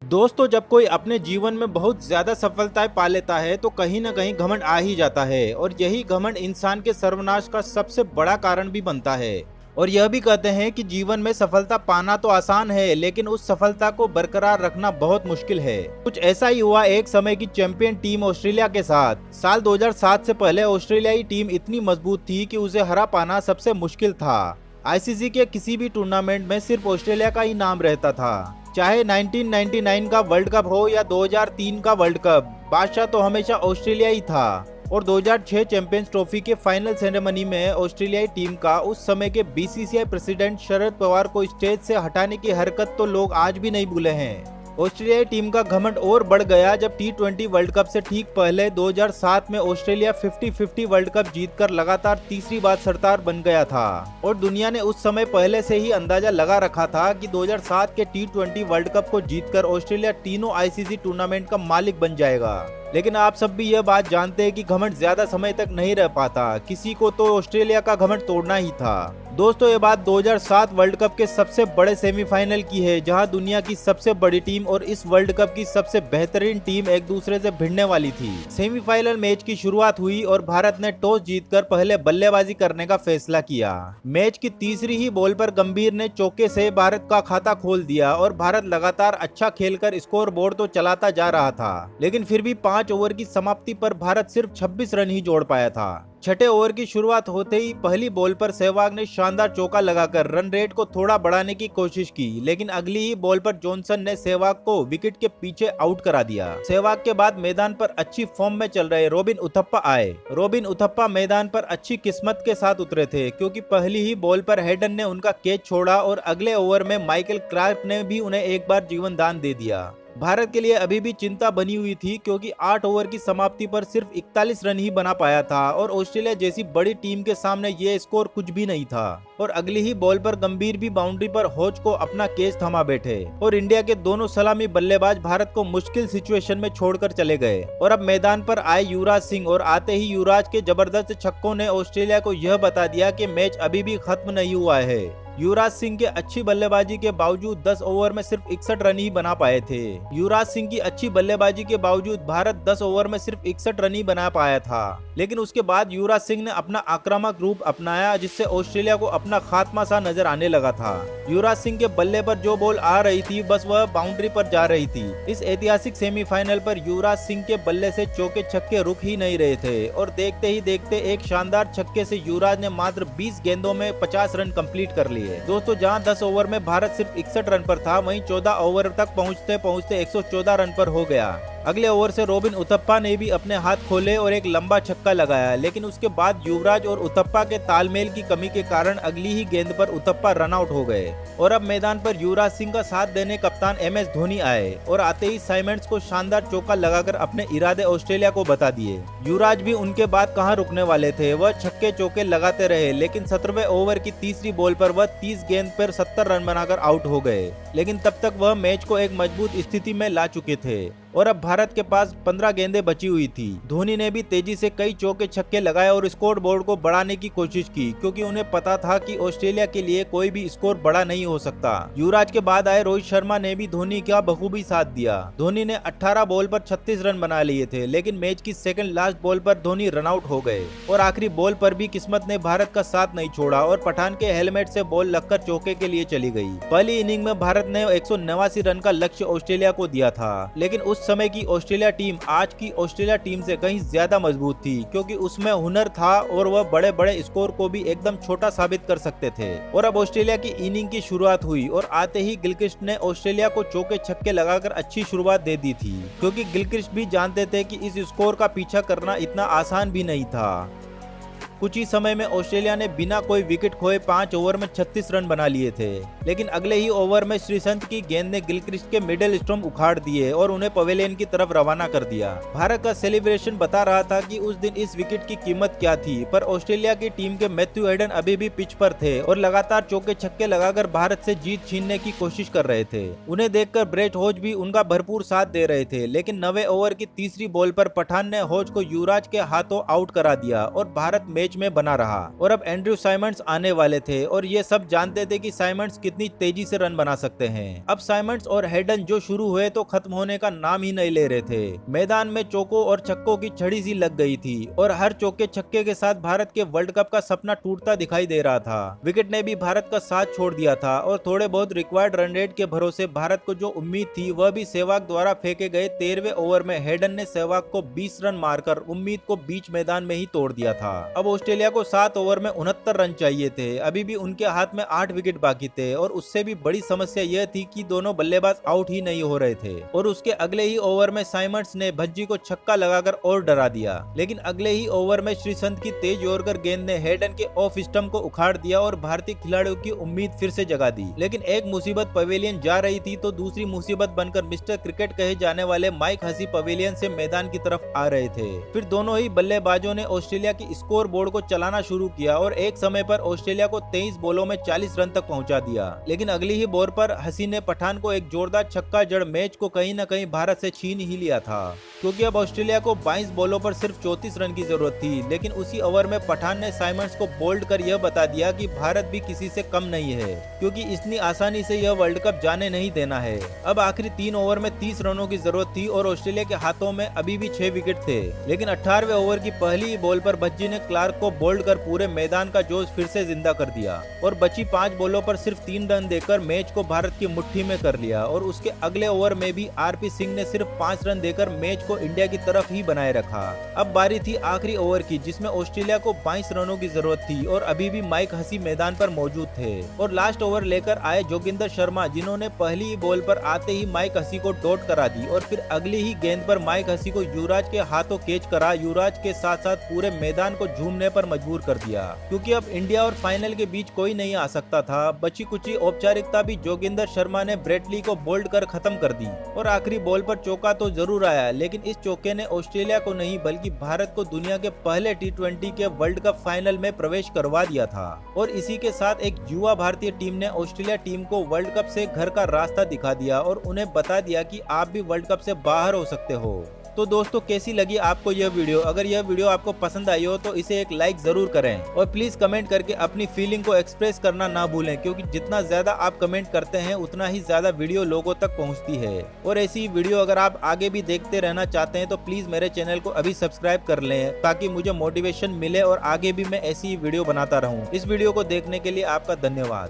दोस्तों, जब कोई अपने जीवन में बहुत ज्यादा सफलताएं पा लेता है तो कहीं ना कहीं घमंड आ ही जाता है और यही घमंड इंसान के सर्वनाश का सबसे बड़ा कारण भी बनता है। और यह भी कहते हैं कि जीवन में सफलता पाना तो आसान है, लेकिन उस सफलता को बरकरार रखना बहुत मुश्किल है। कुछ ऐसा ही हुआ एक समय की चैंपियन टीम ऑस्ट्रेलिया के साथ। साल 2007 से पहले ऑस्ट्रेलियाई टीम इतनी मजबूत थी कि उसे हरा पाना सबसे मुश्किल था। आईसीसी के किसी भी टूर्नामेंट में सिर्फ ऑस्ट्रेलिया का ही नाम रहता था, चाहे 1999 का वर्ल्ड कप हो या 2003 का वर्ल्ड कप, बादशाह तो हमेशा ऑस्ट्रेलिया ही था। और 2006 चैंपियंस ट्रॉफी के फाइनल सेरेमनी में ऑस्ट्रेलियाई टीम का उस समय के बीसीसीआई प्रेसिडेंट शरद पवार को स्टेज से हटाने की हरकत तो लोग आज भी नहीं भूले हैं। ऑस्ट्रेलियाई टीम का घमंड और बढ़ गया जब टी20 वर्ल्ड कप से ठीक पहले 2007 में ऑस्ट्रेलिया 50-50 वर्ल्ड कप जीतकर लगातार तीसरी बार सरदार बन गया था। और दुनिया ने उस समय पहले से ही अंदाजा लगा रखा था कि 2007 के टी20 वर्ल्ड कप को जीतकर ऑस्ट्रेलिया तीनों आईसीसी टूर्नामेंट का मालिक बन जाएगा। लेकिन आप सब भी यह बात जानते हैं कि घमंड ज्यादा समय तक नहीं रह पाता, किसी को तो ऑस्ट्रेलिया का घमंड तोड़ना ही था। दोस्तों, ये बात 2007 वर्ल्ड कप के सबसे बड़े सेमीफाइनल की है, जहां दुनिया की सबसे बड़ी टीम और इस वर्ल्ड कप की सबसे बेहतरीन टीम एक दूसरे से भिड़ने वाली थी। सेमीफाइनल मैच की शुरुआत हुई और भारत ने टॉस जीतकर पहले बल्लेबाजी करने का फैसला किया। मैच की तीसरी ही बॉल पर गंभीर ने चौके से भारत का खाता खोल दिया और भारत लगातार अच्छा खेलकर स्कोर बोर्ड तो चलाता जा रहा था, लेकिन फिर भी 5 ओवर की समाप्ति पर भारत सिर्फ 26 रन ही जोड़ पाया था। छठे ओवर की शुरुआत होते ही पहली बॉल पर सहवाग ने शानदार चौका लगाकर रन रेट को थोड़ा बढ़ाने की कोशिश की, लेकिन अगली ही बॉल पर जॉनसन ने सहवाग को विकेट के पीछे आउट करा दिया। सहवाग के बाद मैदान पर अच्छी फॉर्म में चल रहे रोबिन उथप्पा आए। रोबिन उथप्पा मैदान पर अच्छी किस्मत के साथ उतरे थे, क्योंकि पहली ही बॉल पर हेडन ने उनका कैच छोड़ा और अगले ओवर में माइकल क्लार्क ने भी उन्हें एक बार जीवन दान दे दिया। भारत के लिए अभी भी चिंता बनी हुई थी, क्योंकि 8 ओवर की समाप्ति पर सिर्फ 41 रन ही बना पाया था और ऑस्ट्रेलिया जैसी बड़ी टीम के सामने ये स्कोर कुछ भी नहीं था। और अगली ही बॉल पर गंभीर भी बाउंड्री पर होज को अपना केस थमा बैठे और इंडिया के दोनों सलामी बल्लेबाज भारत को मुश्किल सिचुएशन में छोड़कर चले गए। और अब मैदान पर आए युवराज सिंह और आते ही युवराज के जबरदस्त छक्कों ने ऑस्ट्रेलिया को यह बता दिया कि मैच अभी भी खत्म नहीं हुआ है। युवराज सिंह के अच्छी बल्लेबाजी के बावजूद 10 ओवर में सिर्फ 61 रन ही बना पाए थे। युवराज सिंह की अच्छी बल्लेबाजी के बावजूद भारत 10 ओवर में सिर्फ 61 रन ही बना पाया था, लेकिन उसके बाद युवराज सिंह ने अपना आक्रामक रूप अपनाया, जिससे ऑस्ट्रेलिया को अपना खात्मा सा नजर आने लगा था। युवराज सिंह के बल्ले पर जो बॉल आ रही थी बस वह बाउंड्री पर जा रही थी। इस ऐतिहासिक सेमीफाइनल पर युवराज सिंह के बल्ले से चौके छक्के रुक ही नहीं रहे थे और देखते ही देखते एक शानदार छक्के से युवराज ने मात्र 20 गेंदों में 50 रन कंप्लीट कर लिए। दोस्तों, जहां 10 ओवर में भारत सिर्फ 61 रन पर था, वहीं 14 ओवर तक पहुंचते पहुंचते 114 रन पर हो गया। अगले ओवर से रोबिन उथप्पा ने भी अपने हाथ खोले और एक लंबा छक्का लगाया, लेकिन उसके बाद युवराज और उथप्पा के तालमेल की कमी के कारण अगली ही गेंद पर उथप्पा रन आउट हो गए। और अब मैदान पर युवराज सिंह का साथ देने कप्तान MS धोनी आए और आते ही साइमंड्स को शानदार चौका लगाकर अपने इरादे ऑस्ट्रेलिया को बता दिए। युवराज भी उनके बाद कहां रुकने वाले थे, वह छक्के चौके लगाते रहे, लेकिन 17वें ओवर की तीसरी बॉल पर वह 30 गेंद पर 70 रन बनाकर आउट हो गए। लेकिन तब तक वह मैच को एक मजबूत स्थिति में ला चुके थे और अब भारत के पास 15 गेंदें बची हुई थी। धोनी ने भी तेजी से कई चौके छक्के लगाए और स्कोर बोर्ड को बढ़ाने की कोशिश की, क्योंकि उन्हें पता था कि ऑस्ट्रेलिया के लिए कोई भी स्कोर बड़ा नहीं हो सकता। युवराज के बाद आए रोहित शर्मा ने भी धोनी का बखूबी साथ दिया। धोनी ने 18 बॉल पर 36 रन बना लिए थे, लेकिन मैच की सेकंड लास्ट बॉल पर धोनी रन आउट हो गए और आखिरी बॉल पर भी किस्मत ने भारत का साथ नहीं छोड़ा और पठान के हेलमेट से बॉल लगकर चौके के लिए चली गई। पहली इनिंग में भारत ने 189 रन का लक्ष्य ऑस्ट्रेलिया को दिया था, लेकिन उस समय की ऑस्ट्रेलिया टीम आज की ऑस्ट्रेलिया टीम से कहीं ज्यादा मजबूत थी, क्योंकि उसमें हुनर था और वह बड़े बड़े स्कोर को भी एकदम छोटा साबित कर सकते थे। और अब ऑस्ट्रेलिया की इनिंग की शुरुआत हुई और आते ही गिलक्रिस्ट ने ऑस्ट्रेलिया को चौके छक्के लगाकर अच्छी शुरुआत दे दी थी, क्योंकि गिलक्रिस्ट भी जानते थे कि इस स्कोर का पीछा करना इतना आसान भी नहीं था। कुछ ही समय में ऑस्ट्रेलिया ने बिना कोई विकेट खोए 5 ओवर में 36 रन बना लिए थे, लेकिन अगले ही ओवर में श्रीसंत की गेंद ने गिलक्रिस्ट के मिडिल स्टंप उखाड़ दिए और उन्हें पवेलियन की तरफ रवाना कर दिया। भारत का सेलिब्रेशन बता रहा था कि उस दिन इस विकेट की कीमत क्या थी, पर ऑस्ट्रेलिया की टीम के मैथ्यू हेडन अभी भी पिच पर थे और लगातार चौके छक्के लगाकर भारत से जीत छीनने की कोशिश कर रहे थे। उन्हें देखकर ब्रेट होज भी उनका भरपूर साथ दे रहे थे, लेकिन 9वें ओवर की तीसरी बॉल पर पठान ने होज को युवराज के हाथों आउट करा दिया और भारत मैच मैच में बना रहा और अब एंड्रयू साइमंड्स आने वाले थे और ये सब जानते थे कि साइमंड्स कितनी तेजी से रन बना सकते हैं। अब साइमंड्स और हेडन जो शुरू हुए तो खत्म होने का नाम ही नहीं ले रहे थे। मैदान में चौकों और छक्कों की छड़ी सी लग गई थी और हर चौके छक्के के साथ भारत के वर्ल्ड कप का सपना टूटता दिखाई दे रहा था। विकेट ने भी भारत का साथ छोड़ दिया था और थोड़े बहुत रिक्वायर्ड रन रेट के भरोसे भारत को जो उम्मीद थी वह भी सहवाग द्वारा फेंके गए 13वें ओवर में हेडन ने सहवाग को 20 रन मारकर उम्मीद को बीच मैदान में ही तोड़ दिया था। अब ऑस्ट्रेलिया को 7 ओवर में 69 रन चाहिए थे। अभी भी उनके हाथ में 8 विकेट बाकी थे और उससे भी बड़ी समस्या यह थी कि दोनों बल्लेबाज आउट ही नहीं हो रहे थे और उसके अगले ही ओवर में साइमंड्स ने भज्जी को छक्का लगाकर और डरा दिया। लेकिन अगले ही ओवर में श्रीसंत की तेज यॉर्कर गेंद ने हेडन के ऑफ स्टंप को उखाड़ दिया और भारतीय खिलाड़ियों की उम्मीद फिर से जगा दी। लेकिन एक मुसीबत पवेलियन जा रही थी तो दूसरी मुसीबत बनकर मिस्टर क्रिकेट कहे जाने वाले माइक हसी पवेलियन से मैदान की तरफ आ रहे थे। फिर दोनों ही बल्लेबाजों ने ऑस्ट्रेलिया की स्कोर बोर्ड को चलाना शुरू किया और एक समय पर ऑस्ट्रेलिया को 23 बॉलों में 40 रन तक पहुंचा दिया। लेकिन अगली ही बॉल पर हसी ने पठान को एक जोरदार छक्का जड़ मैच को कहीं न कहीं भारत से छीन ही लिया था, क्योंकि अब ऑस्ट्रेलिया को 22 बॉलों पर सिर्फ 34 रन की जरूरत थी। लेकिन उसी ओवर में पठान ने साइमंड्स को बोल्ड कर यह बता दिया कि भारत भी किसी से कम नहीं है, क्योंकि इतनी आसानी से यह वर्ल्ड कप जाने नहीं देना है। अब आखिरी 3 ओवर में 30 रनों की जरूरत थी और ऑस्ट्रेलिया के हाथों में अभी भी 6 विकेट थे। लेकिन 18वें ओवर की पहली बॉल पर भज्जी ने क्लार्क को बोल्ड कर पूरे मैदान का जोश फिर से जिंदा कर दिया और बची 5 बॉलों पर सिर्फ 3 रन देकर मैच को भारत की मुट्ठी में कर लिया। और उसके अगले ओवर में भी आरपी सिंह ने सिर्फ 5 रन देकर मैच को इंडिया की तरफ ही बनाए रखा। अब बारी थी आखिरी ओवर की, जिसमें ऑस्ट्रेलिया को 22 रनों की जरूरत थी और अभी भी माइक हसी मैदान पर मौजूद थे और लास्ट ओवर लेकर आए जोगिंदर शर्मा, जिन्होंने पहली ही बॉल पर आते ही माइक हसी को डॉट करा दी और फिर अगली ही गेंद पर माइक हसी को युवराज के हाथों कैच करा। युवराज के साथ साथ पूरे मैदान को झूमने पर मजबूर कर दिया, क्योंकि अब इंडिया और फाइनल के बीच कोई नहीं आ सकता था। बची कुची औपचारिकता भी जोगिंदर शर्मा ने ब्रेटली को बोल्ड कर खत्म कर दी और आखिरी बॉल पर चौका तो जरूर आया, लेकिन इस चौके ने ऑस्ट्रेलिया को नहीं बल्कि भारत को दुनिया के पहले T20 के वर्ल्ड कप फाइनल में प्रवेश करवा दिया था। और इसी के साथ एक युवा भारतीय टीम ने ऑस्ट्रेलिया टीम को वर्ल्ड कप से घर का रास्ता दिखा दिया और उन्हें बता दिया कि आप भी वर्ल्ड कप से बाहर हो सकते हो। तो दोस्तों, कैसी लगी आपको यह वीडियो? अगर यह वीडियो आपको पसंद आई हो तो इसे एक लाइक जरूर करें और प्लीज कमेंट करके अपनी फीलिंग को एक्सप्रेस करना ना भूलें, क्योंकि जितना ज्यादा आप कमेंट करते हैं उतना ही ज्यादा वीडियो लोगों तक पहुंचती है। और ऐसी वीडियो अगर आप आगे भी देखते रहना चाहते हैं तो प्लीज मेरे चैनल को अभी सब्सक्राइब कर लें, ताकि मुझे मोटिवेशन मिले और आगे भी मैं ऐसी वीडियो बनाता रहूं। इस वीडियो को देखने के लिए आपका धन्यवाद।